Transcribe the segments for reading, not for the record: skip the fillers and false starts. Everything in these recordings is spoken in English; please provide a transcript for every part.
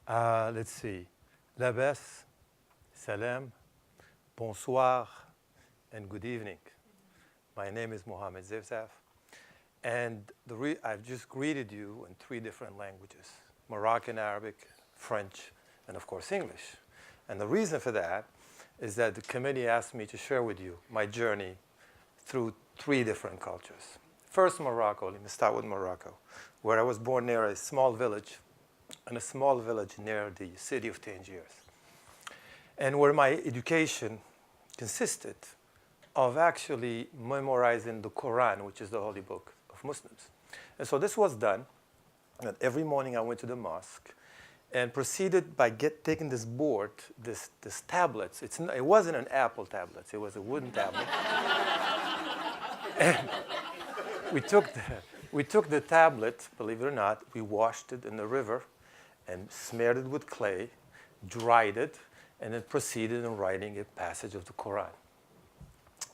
Let's see. Labes, salam, bonsoir, and good evening. My name is Mohamed Zefzaf, and I've just greeted you in 3 different languages: Moroccan, Arabic, French, and of course English. And the reason for that is that the committee asked me to share with you my journey through 3 different cultures. First, Morocco. Let me start with Morocco, where I was born near a small village, near the city of Tangiers, and where my education consisted of actually memorizing the Quran, which is the holy book of Muslims. And so this was done, and every morning I went to the mosque and proceeded by taking this board, this tablets. It wasn't an Apple tablet, it was a wooden tablet. And we took the tablet, believe it or not, we washed it in the river and smeared it with clay, dried it, and then proceeded in writing a passage of the Quran.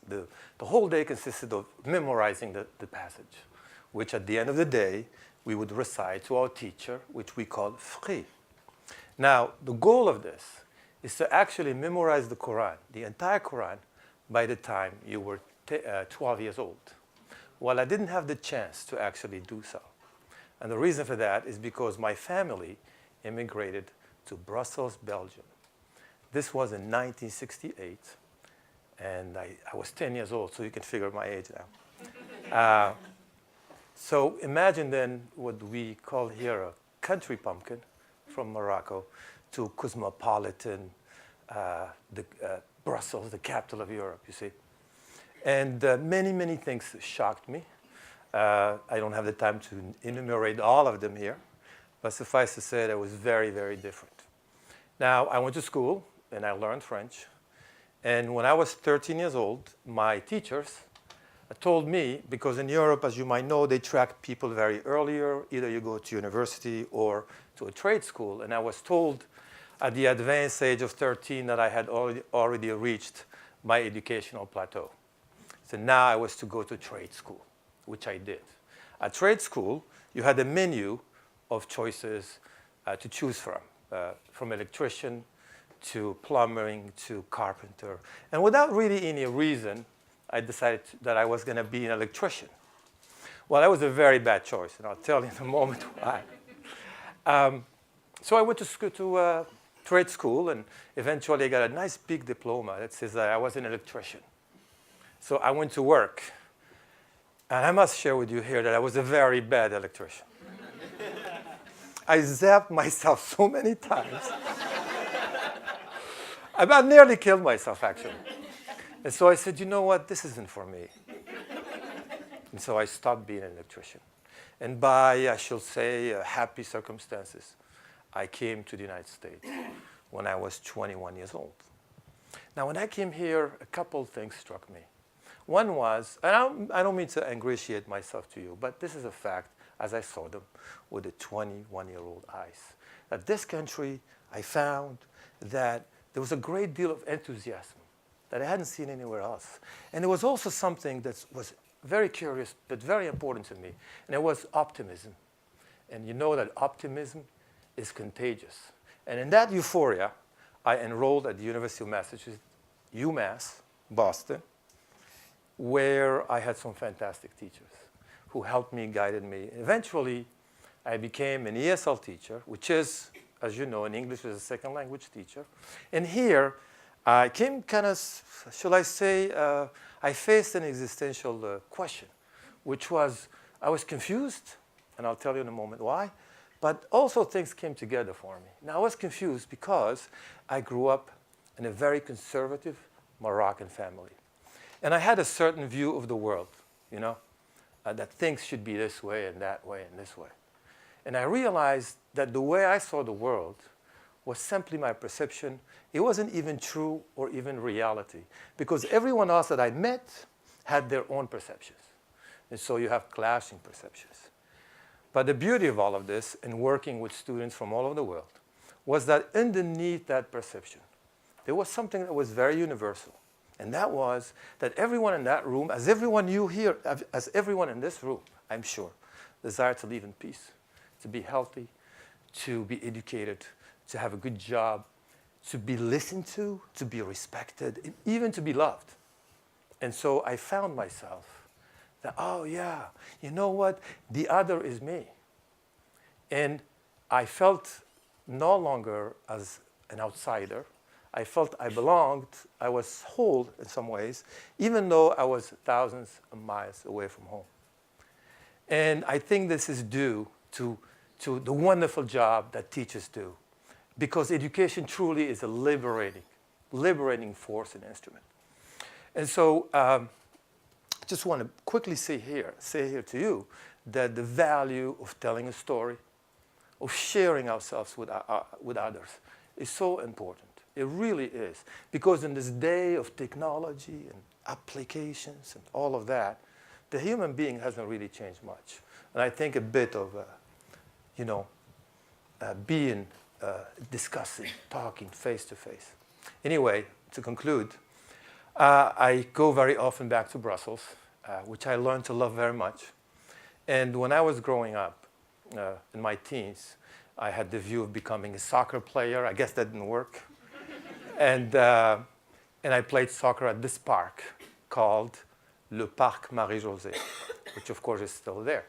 The whole day consisted of memorizing the passage, which at the end of the day, we would recite to our teacher, which we call fiqh. Now, the goal of this is to actually memorize the Quran, the entire Quran, by the time you were 12 years old. Well, I didn't have the chance to actually do so. And the reason for that is because my family immigrated to Brussels, Belgium. This was in 1968, and I was 10 years old, so you can figure my age now. So imagine then what we call here a country pumpkin from Morocco to cosmopolitan Brussels, the capital of Europe, you see. And many, many things shocked me. I don't have the time to enumerate all of them here, but suffice to say that it was very, very different. Now, I went to school, and I learned French. And when I was 13 years old, my teachers told me, because in Europe, as you might know, they track people very earlier. Either you go to university or to a trade school. And I was told at the advanced age of 13 that I had already reached my educational plateau. So now I was to go to trade school, which I did. At trade school, you had a menu of choices to choose from electrician to plumbing to carpenter. And without really any reason, I decided that I was going to be an electrician. Well, that was a very bad choice, and I'll tell you in a moment why. So I went to trade school, and eventually I got a nice big diploma that says that I was an electrician. So I went to work. And I must share with you here that I was a very bad electrician. I zapped myself so many times. I about nearly killed myself, actually. And so I said, you know what, this isn't for me. And so I stopped being an electrician. And by, I shall say, happy circumstances, I came to the United States when I was 21 years old. Now, when I came here, a couple of things struck me. One was, and I don't mean to ingratiate myself to you, but this is a fact as I saw them with a 21-year-old eyes. That this country, I found that there was a great deal of enthusiasm that I hadn't seen anywhere else. And there was also something that was very curious but very important to me, and it was optimism. And you know that optimism is contagious. And in that euphoria, I enrolled at the University of Massachusetts, UMass, Boston, where I had some fantastic teachers who helped me, guided me. Eventually, I became an ESL teacher, which is, as you know, in English as a second language teacher. And here, I came kind of, shall I say, I faced an existential question, which was, I was confused, and I'll tell you in a moment why, but also things came together for me. Now, I was confused because I grew up in a very conservative Moroccan family. And I had a certain view of the world, you know, that things should be this way and that way and this way. And I realized that the way I saw the world was simply my perception. It wasn't even true or even reality, because everyone else that I met had their own perceptions. And so you have clashing perceptions. But the beauty of all of this, in working with students from all over the world, was that underneath that perception, there was something that was very universal. And that was that everyone in that room, as everyone you here, as everyone in this room, I'm sure, desired to live in peace, to be healthy, to be educated, to have a good job, to be listened to be respected, and even to be loved. And so I found myself that, oh yeah, you know what? The other is me. And I felt no longer as an outsider. I felt I belonged. I was whole in some ways, even though I was thousands of miles away from home. And I think this is due to the wonderful job that teachers do, because education truly is a liberating force and instrument. And so I just want to quickly say here to you that the value of telling a story, of sharing ourselves with others is so important. It really is. Because in this day of technology and applications and all of that, the human being hasn't really changed much. And I think a bit of, discussing, talking face to face. Anyway, to conclude, I go very often back to Brussels, which I learned to love very much. And when I was growing up, in my teens, I had the view of becoming a soccer player. I guess that didn't work. And I played soccer at this park called Le Parc Marie-Josée, which of course is still there.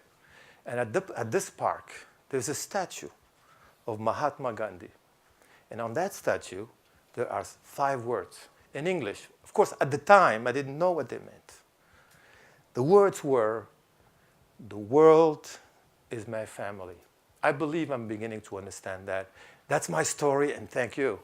And at this park, there's a statue of Mahatma Gandhi. And on that statue, there are 5 words in English. Of course, at the time, I didn't know what they meant. The words were, "The world is my family." I believe I'm beginning to understand that. That's my story, and thank you.